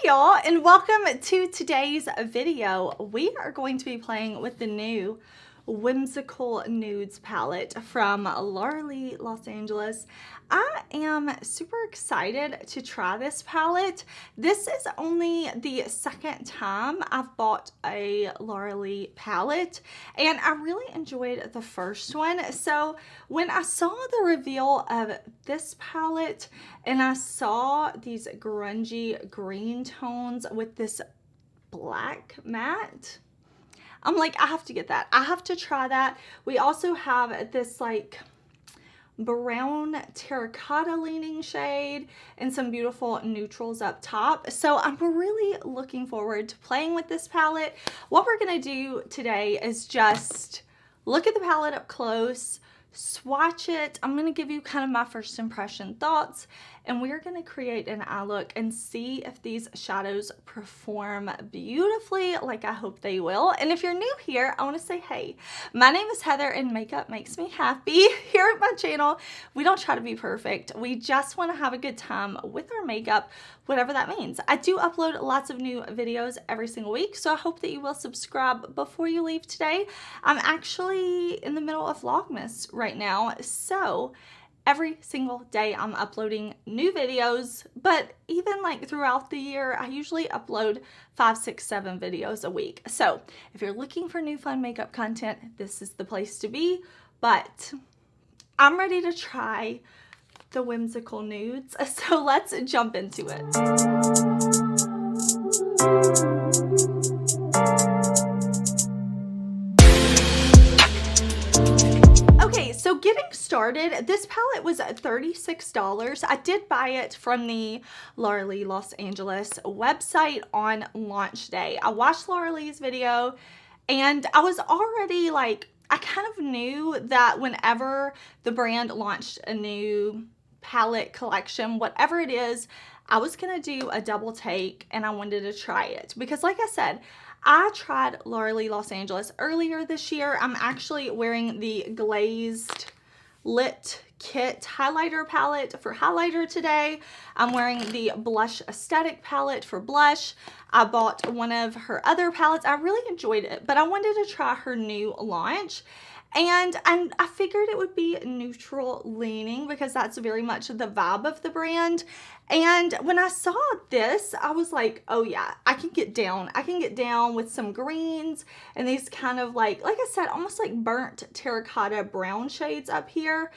y'all, and welcome to today's video. We are going to be playing with the new Whimsical Nudes palette from Los Angeles. I am super excited to try this palette. This is only the second time I've bought a palette, and I really enjoyed the first one. So when I saw the reveal of this palette and I saw these grungy green tones with this black matte, I'm like, I have to get that. I have to try that. We also have this like brown terracotta leaning shade and some beautiful neutrals up top. So I'm really looking forward to playing with this palette. What we're gonna do today is just look at the palette up close, swatch it. I'm gonna give you kind of my first impression thoughts, and we're gonna create an eye look and see if these shadows perform beautifully like I hope they will. And if you're new here, I want to say, hey, my name is Heather and makeup makes me happy. Here at my channel, we don't try to be perfect. We just want to have a good time with our makeup, whatever that means. I do upload lots of new videos every single week, so I hope that you will subscribe before you leave today. I'm actually in the middle of Vlogmas right now, so every single day I'm uploading new videos, but even like throughout the year, I usually upload 5, 6, 7 videos a week. So if you're looking for new fun makeup content, this is the place to be. But I'm ready to try the Whimsical Nudes, so let's jump into it. Okay, so getting started, this palette was $36. I did buy it from the Los Angeles website on launch day. I watched Lauralee's video and I was already like, I kind of knew that whenever the brand launched a new palette collection, whatever it is, I was gonna do a double take and I wanted to try it because, like I said, I tried Los Angeles earlier this year. I'm actually wearing the Glazed Lit Kit Highlighter palette for highlighter today. I'm wearing the Blush Aesthetic palette for blush. I bought one of her other palettes. I really enjoyed it, but I wanted to try her new launch. And I figured it would be neutral leaning because that's very much the vibe of the brand. And when I saw this, I was like, oh yeah, I can get down. I can get down with some greens and these kind of like I said, almost like burnt terracotta brown shades up here.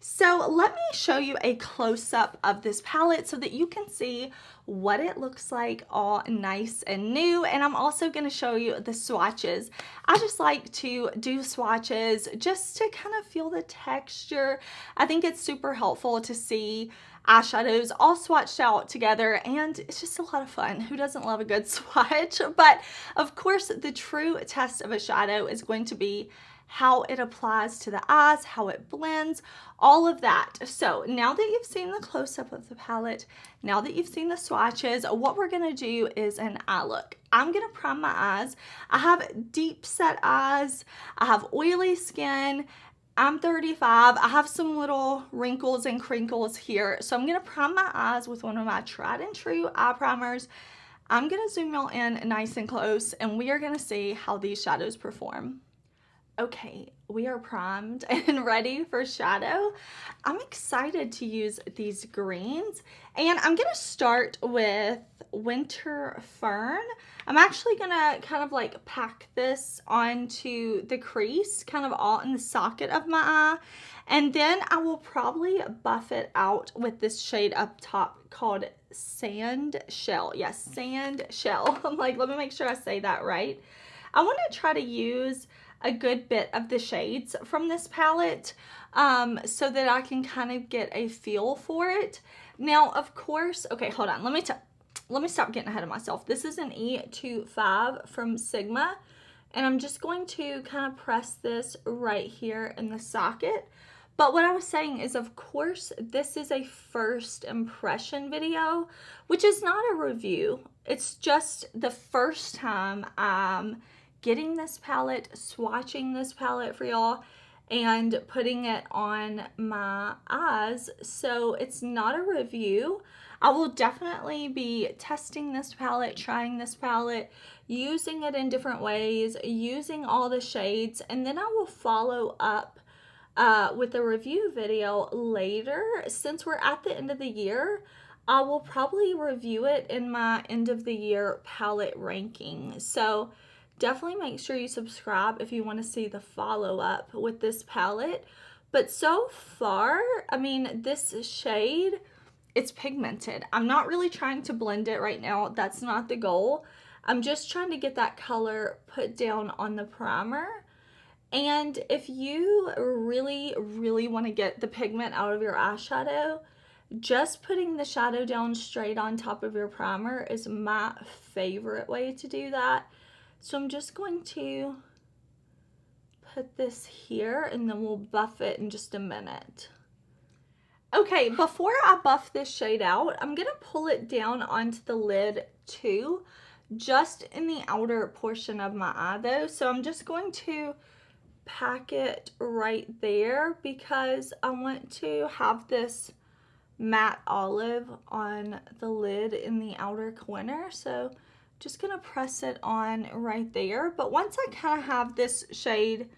So let me show you a close-up of this palette so that you can see what it looks like all nice and new. And I'm also going to show you the swatches. I just like to do swatches just to kind of feel the texture. I think it's super helpful to see eyeshadows all swatched out together, and it's just a lot of fun. Who doesn't love a good swatch? But of course, the true test of a shadow is going to be how it applies to the eyes, how it blends, all of that. So now that you've seen the close-up of the palette, now that you've seen the swatches, what we're gonna do is an eye look. I'm gonna prime my eyes. I have deep set eyes, I have oily skin, I'm 35, I have some little wrinkles and crinkles here, so I'm gonna prime my eyes with one of my tried and true eye primers. I'm gonna zoom y'all in nice and close, and we are gonna see how these shadows perform. Okay, we are primed and ready for shadow. I'm excited to use these greens, and I'm gonna start with Winter Fern. I'm actually gonna kind of like pack this onto the crease, kind of all in the socket of my eye, and then I will probably buff it out with this shade up top called Sand Shell. Yes, Sand Shell. I'm like, let me make sure I say that right. I want to try to use a good bit of the shades from this palette so that I can kind of get a feel for it. Now, of course, okay, hold on. Let me stop getting ahead of myself. This is an E25 from Sigma, and I'm just going to kind of press this right here in the socket. But what I was saying is, of course, this is a first impression video, which is not a review. It's just the first time I'm getting this palette, swatching this palette for y'all, and putting it on my eyes. So it's not a review. I will definitely be testing this palette, trying this palette, using it in different ways, using all the shades, and then I will follow up with a review video later. Since we're at the end of the year, I will probably review it in my end of the year palette ranking. So definitely make sure you subscribe if you want to see the follow-up with this palette. But so far, I mean, this shade, it's pigmented. I'm not really trying to blend it right now. That's not the goal. I'm just trying to get that color put down on the primer. And if you really, really want to get the pigment out of your eyeshadow, just putting the shadow down straight on top of your primer is my favorite way to do that. So I'm just going to put this here and then we'll buff it in just a minute. Okay, before I buff this shade out, I'm going to pull it down onto the lid too, just in the outer portion of my eye though. So I'm just going to pack it right there because I want to have this matte olive on the lid in the outer corner. So just gonna press it on right there. But once I kind of have this shade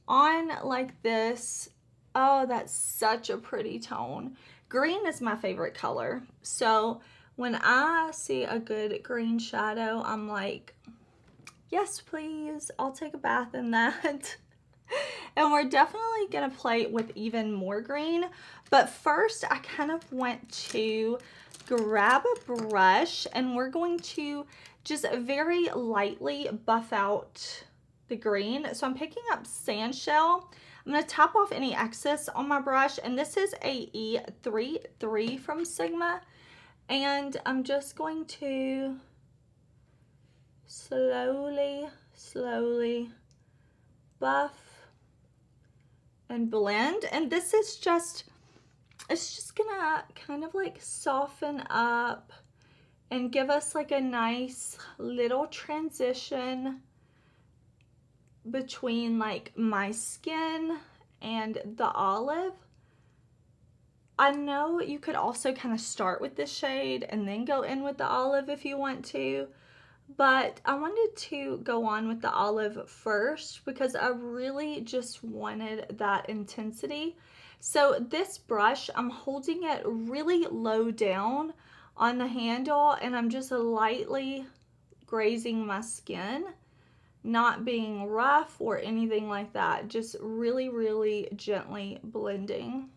on like this, oh, that's such a pretty tone. Green is my favorite color. So when I see a good green shadow, I'm like, yes, please, I'll take a bath in that. And we're definitely gonna play with even more green. But first, I kind of want to grab a brush and we're going to just very lightly buff out the green. So I'm picking up Sandshell. I'm gonna tap off any excess on my brush, and this is a E33 from Sigma. And I'm just going to slowly buff and blend. And this is just, it's just gonna kind of like soften up and give us like a nice little transition between like my skin and the olive. I know you could also kind of start with this shade and then go in with the olive if you want to, but I wanted to go on with the olive first because I really just wanted that intensity. So this brush, I'm holding it really low down on the handle and I'm just lightly grazing my skin, not being rough or anything like that, just really gently blending.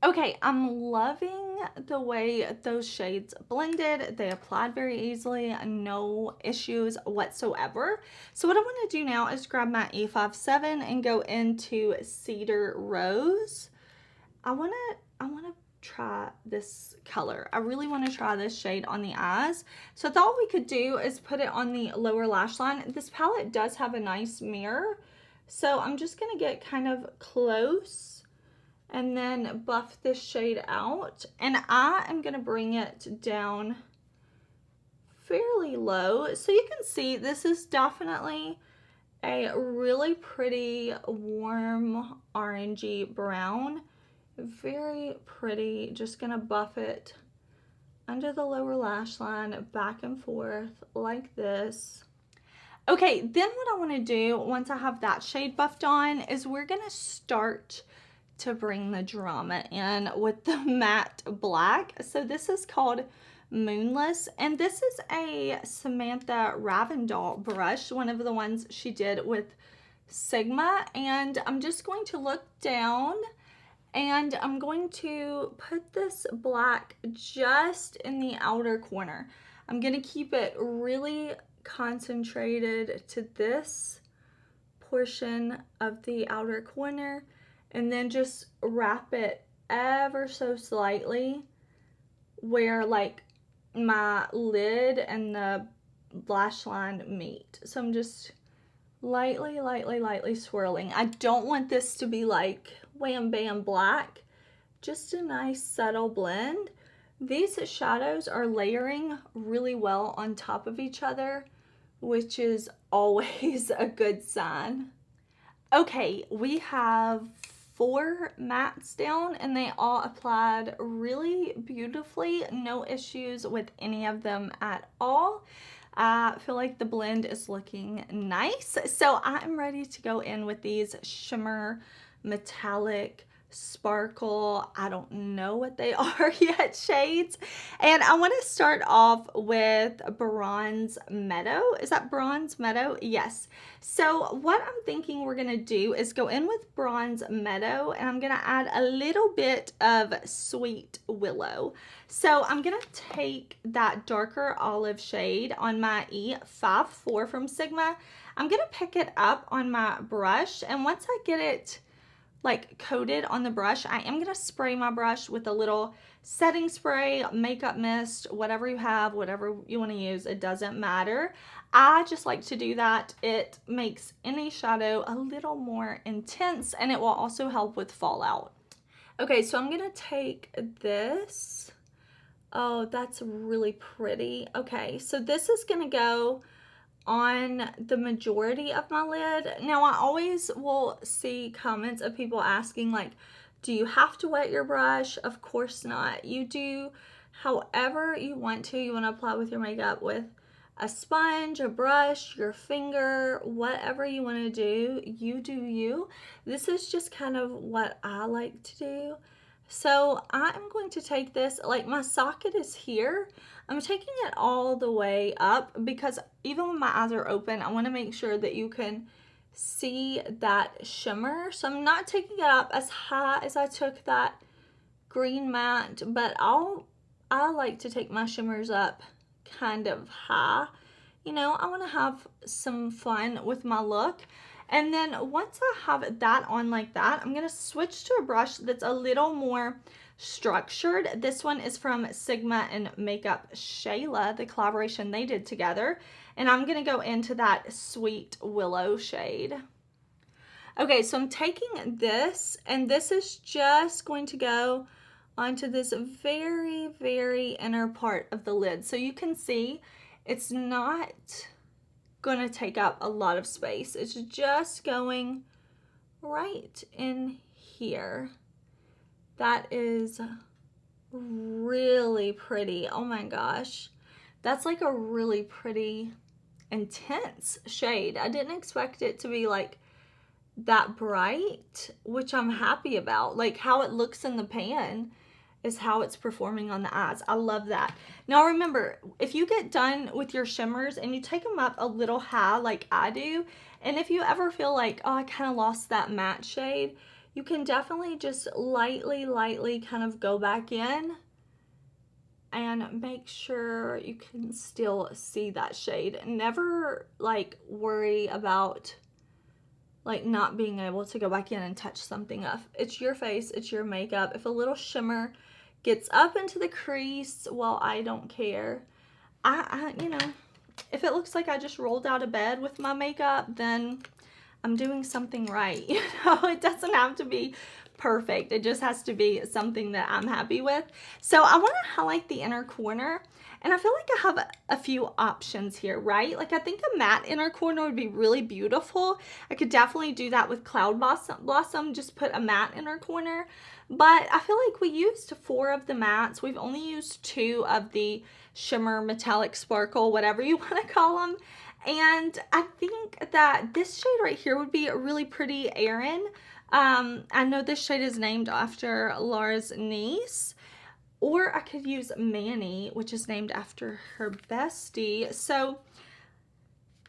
Okay, I'm loving the way those shades blended. They applied very easily, no issues whatsoever. So what I want to do now is grab my E57 and go into Cedar Rose. I want to try this color. I really want to try this shade on the eyes. So I thought we could do is put it on the lower lash line. This palette does have a nice mirror. So I'm just going to get kind of close and then buff this shade out. And I am going to bring it down fairly low. So you can see this is definitely a really pretty warm orangey brown. Very pretty. Just going to buff it under the lower lash line, back and forth like this. Okay, then what I want to do once I have that shade buffed on is we're going to start to bring the drama in with the matte black. So this is called Moonless, and this is a Samantha Ravindal brush, one of the ones she did with Sigma. And I'm just going to look down and I'm going to put this black just in the outer corner. I'm going to keep it really concentrated to this portion of the outer corner and then just wrap it ever so slightly where like my lid and the lash line meet. So I'm just lightly swirling. I don't want this to be like wham bam black, just a nice subtle blend. These shadows are layering really well on top of each other, which is always a good sign. Okay, we have 4 mattes down, and they all applied really beautifully. No issues with any of them at all. I feel like the blend is looking nice. So I'm ready to go in with these shimmer metallic sparkle, I don't know what they are yet, shades. And I want to start off with Bronze Meadow. Is that Bronze Meadow? Yes. So what I'm thinking we're going to do is go in with Bronze Meadow, and I'm going to add a little bit of Sweet Willow. So I'm going to take that darker olive shade on my E54 from Sigma. I'm going to pick it up on my brush, and once I get it like coated on the brush, I am going to spray my brush with a little setting spray, makeup mist, whatever you have, whatever you want to use, it doesn't matter. I just like to do that. It makes any shadow a little more intense, and it will also help with fallout. Okay, so I'm going to take this. Oh, that's really pretty. Okay, so this is going to go on the majority of my lid. Now, I always will see comments of people asking, like, do you have to wet your brush? Of course not. You do however you want to. You want to apply with your makeup with a sponge, a brush, your finger, whatever you want to do. You do you. This is just kind of what I like to do. So I'm going to take this, like my socket is here. I'm taking it all the way up because even when my eyes are open, I want to make sure that you can see that shimmer. So I'm not taking it up as high as I took that green matte, but I like to take my shimmers up kind of high. You know, I want to have some fun with my look. And then once I have that on like that, I'm going to switch to a brush that's a little more structured. This one is from Sigma and Makeup Shayla, the collaboration they did together. And I'm going to go into that Sweet Willow shade. Okay, so I'm taking this, and this is just going to go onto this very, very inner part of the lid. So you can see it's not going to take up a lot of space. It's just going right in here. That is really pretty. Oh my gosh. That's like a really pretty intense shade. I didn't expect it to be like that bright, which I'm happy about. Like how it looks in the pan is how it's performing on the eyes. I love that. Now remember, if you get done with your shimmers and you take them up a little high like I do, and if you ever feel like, oh, I kind of lost that matte shade, you can definitely just lightly kind of go back in and make sure you can still see that shade. Never like worry about like not being able to go back in and touch something up. It's your face, it's your makeup. If a little shimmer gets up into the crease, well, I don't care. You know, if it looks like I just rolled out of bed with my makeup, then I'm doing something right. You know, it doesn't have to be perfect. It just has to be something that I'm happy with. So I want to highlight the inner corner, and I feel like I have a few options here, right? Like I think a matte inner corner would be really beautiful. I could definitely do that with Cloud Blossom, just put a matte inner corner. But I feel like we used 4 of the mattes. We've only used 2 of the shimmer, metallic, sparkle, whatever you want to call them. And I think that this shade right here would be a really pretty Erin. I know this shade is named after Laura's niece. Or I could use Manny, which is named after her bestie. So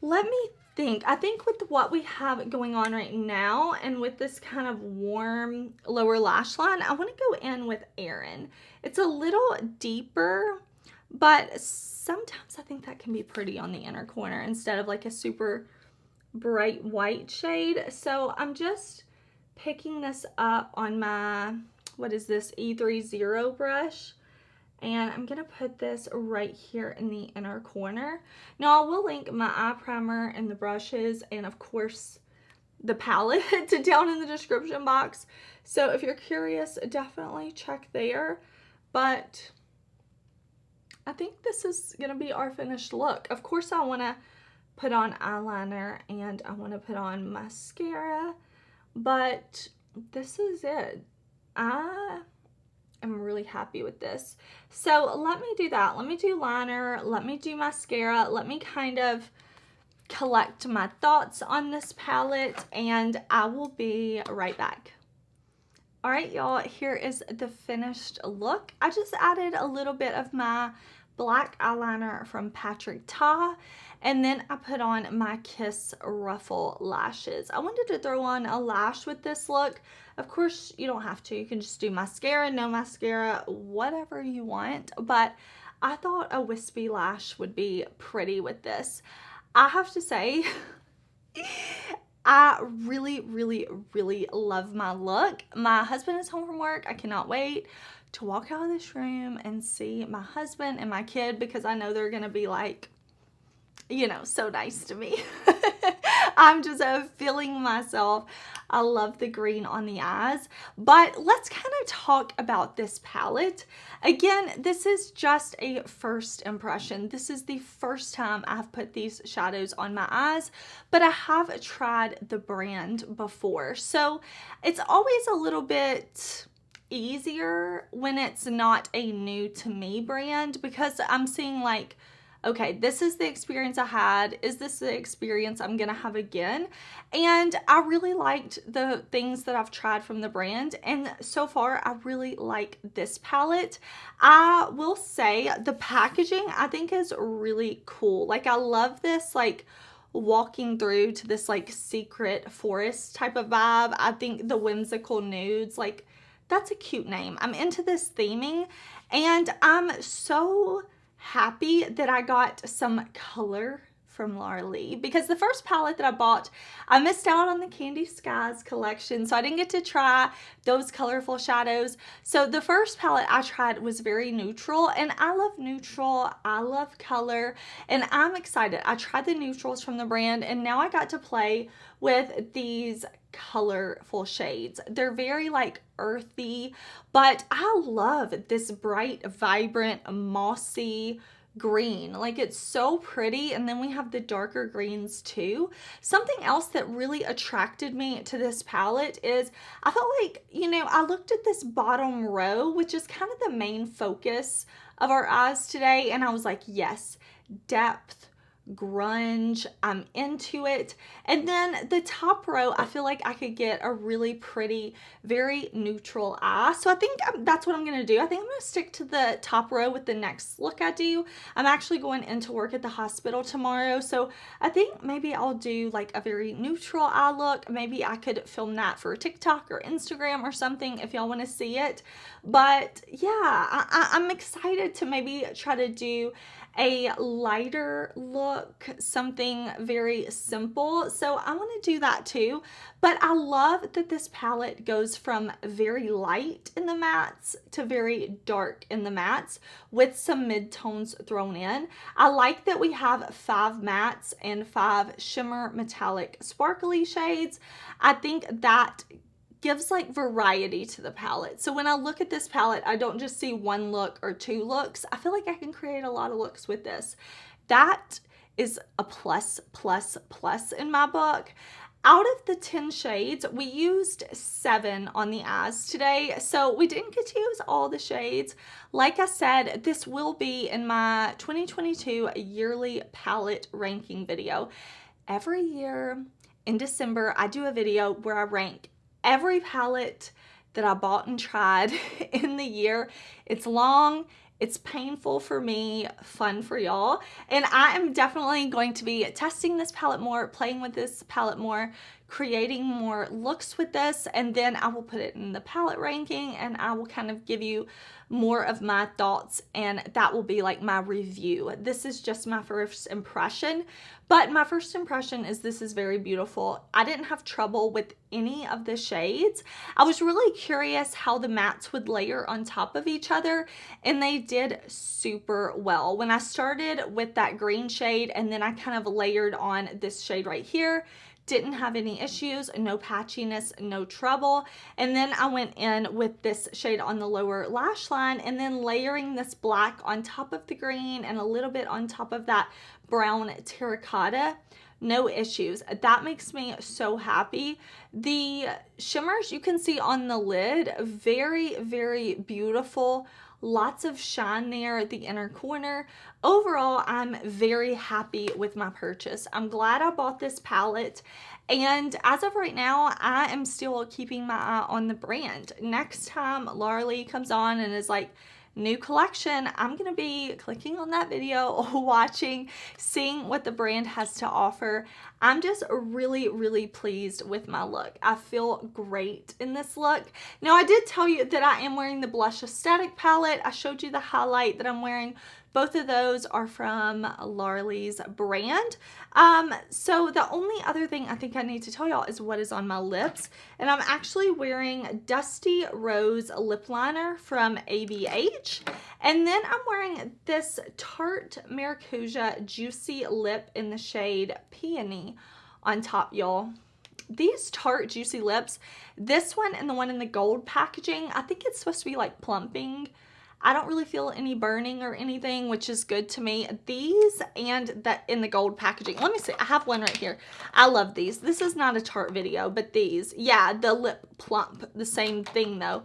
let me think. I think with what we have going on right now and with this kind of warm lower lash line, I want to go in with Erin. It's a little deeper, but sometimes I think that can be pretty on the inner corner instead of like a super bright white shade. So I'm just picking this up on my, what is this, E30 brush. And I'm going to put this right here in the inner corner. Now, I will link my eye primer and the brushes and, of course, the palette down in the description box. So if you're curious, definitely check there. But I think this is going to be our finished look. Of course, I want to put on eyeliner and I want to put on mascara. But this is it. I am really happy with this. So let me do that. Let me do liner. Let me do mascara. Let me kind of collect my thoughts on this palette, and I will be right back. All right, y'all, here is the finished look. I just added a little bit of my black eyeliner from Tarte, and then I put on my Kiss Ruffle lashes. I wanted to throw on a lash with this look. Of course, you don't have to. You can just do mascara, no mascara, whatever you want, but I thought a wispy lash would be pretty with this. I have to say, I really, really, really love my look. My husband is home from work. I cannot wait to walk out of this room and see my husband and my kid, because I know they're going to be like, you know, so nice to me. I'm just feeling myself. I love the green on the eyes. But let's kind of talk about this palette. Again, this is just a first impression. This is the first time I've put these shadows on my eyes, but I have tried the brand before. So it's always a little bit easier when it's not a new to me brand, because I'm seeing like, okay, this is the experience I had. Is this the experience I'm gonna have again? And I really liked the things that I've tried from the brand, and so far I really like this palette. I will say the packaging I think is really cool. Like, I love this like walking through to this like secret forest type of vibe. I think the Whimsical Nudes, like, that's a cute name. I'm into this theming, and I'm so happy that I got some color from Laura Lee, because the first palette that I bought, I missed out on the Candy Skies collection, so I didn't get to try those colorful shadows. So the first palette I tried was very neutral, and I love neutral, I love color, and I'm excited. I tried the neutrals from the brand, and now I got to play with these colorful shades. They're very like earthy, but I love this bright, vibrant, mossy green. Like, it's so pretty. And then we have the darker greens too. Something else that really attracted me to this palette is I felt like, you know, I looked at this bottom row, which is kind of the main focus of our eyes today, and I was like, yes, depth, grunge, I'm into it. And then the top row, I feel like I could get a really pretty, very neutral eye. So I think that's what I'm going to do. I think I'm going to stick to the top row with the next look I do. I'm actually going into work at the hospital tomorrow, so I think maybe I'll do like a very neutral eye look. Maybe I could film that for TikTok or Instagram or something if y'all want to see it. But yeah, I'm excited to maybe try to do a lighter look, something very simple. So I want to do that too. But I love that this palette goes from very light in the mattes to very dark in the mattes with some mid-tones thrown in. I like that we have 5 mattes and 5 shimmer metallic sparkly shades. I think that gives like variety to the palette. So when I look at this palette, I don't just see one look or 2 looks. I feel like I can create a lot of looks with this. That is a plus, plus, plus in my book. Out of the 10 shades, we used 7 on the eyes today, so we didn't get to use all the shades. Like I said, this will be in my 2022 yearly palette ranking video. Every year in December, I do a video where I rank every palette that I bought and tried in the year. It's long, it's painful for me, fun for y'all, and I am definitely going to be testing this palette more, playing with this palette more, creating more looks with this, and then I will put it in the palette ranking, and I will kind of give you more of my thoughts, and that will be like my review. This is just my first impression, but my first impression is this is very beautiful. I didn't have trouble with any of the shades. I was really curious how the mattes would layer on top of each other, and they did super well. When I started with that green shade, and then I kind of layered on this shade right here, Didn't have any issues, no patchiness, no trouble. And then I went in with this shade on the lower lash line and then layering this black on top of the green and a little bit on top of that brown terracotta. No issues. That makes me so happy. The shimmers you can see on the lid, very, very beautiful. Lots of shine there at the inner corner. Overall, I'm very happy with my purchase. I'm glad I bought this palette. And as of right now, I am still keeping my eye on the brand. Next time Laura Lee comes on and is like, new collection, I'm gonna be clicking on that video, watching, seeing what the brand has to offer. I'm just really, really pleased with my look. I feel great in this look. Now, I did tell you that I am wearing the Blush Aesthetic palette. I showed you the highlight that I'm wearing. Both of those are from Laura Lee's brand. So the only other thing I think I need to tell y'all is what is on my lips. And I'm actually wearing Dusty Rose Lip Liner from ABH. And then I'm wearing this Tarte Maracuja Juicy Lip in the shade Peony on top, y'all. These Tarte Juicy Lips, this one and the one in the gold packaging, I think it's supposed to be like plumping. I don't really feel any burning or anything, which is good to me. These and that in the gold packaging. Let me see. I have one right here. I love these. This is not a Tarte video, but these. Yeah, the lip plump. The same thing though.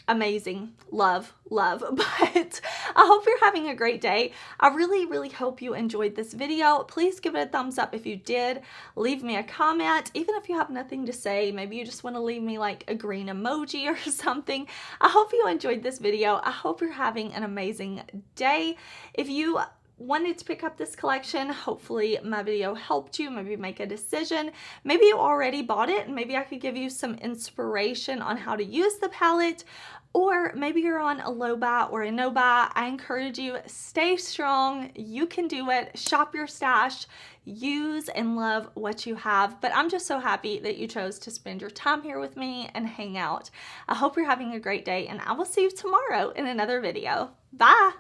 Amazing. Love, love. But I hope you're having a great day. I really, really hope you enjoyed this video. Please give it a thumbs up if you did. Leave me a comment. Even if you have nothing to say, maybe you just want to leave me like a green emoji or something. I hope you enjoyed this video. I hope you're having an amazing day. If you wanted to pick up this collection, hopefully my video helped you maybe make a decision. Maybe you already bought it and maybe I could give you some inspiration on how to use the palette, or maybe you're on a low buy or a no buy. I encourage you, stay strong. You can do it. Shop your stash. Use and love what you have. But I'm just so happy that you chose to spend your time here with me and hang out. I hope you're having a great day and I will see you tomorrow in another video. Bye.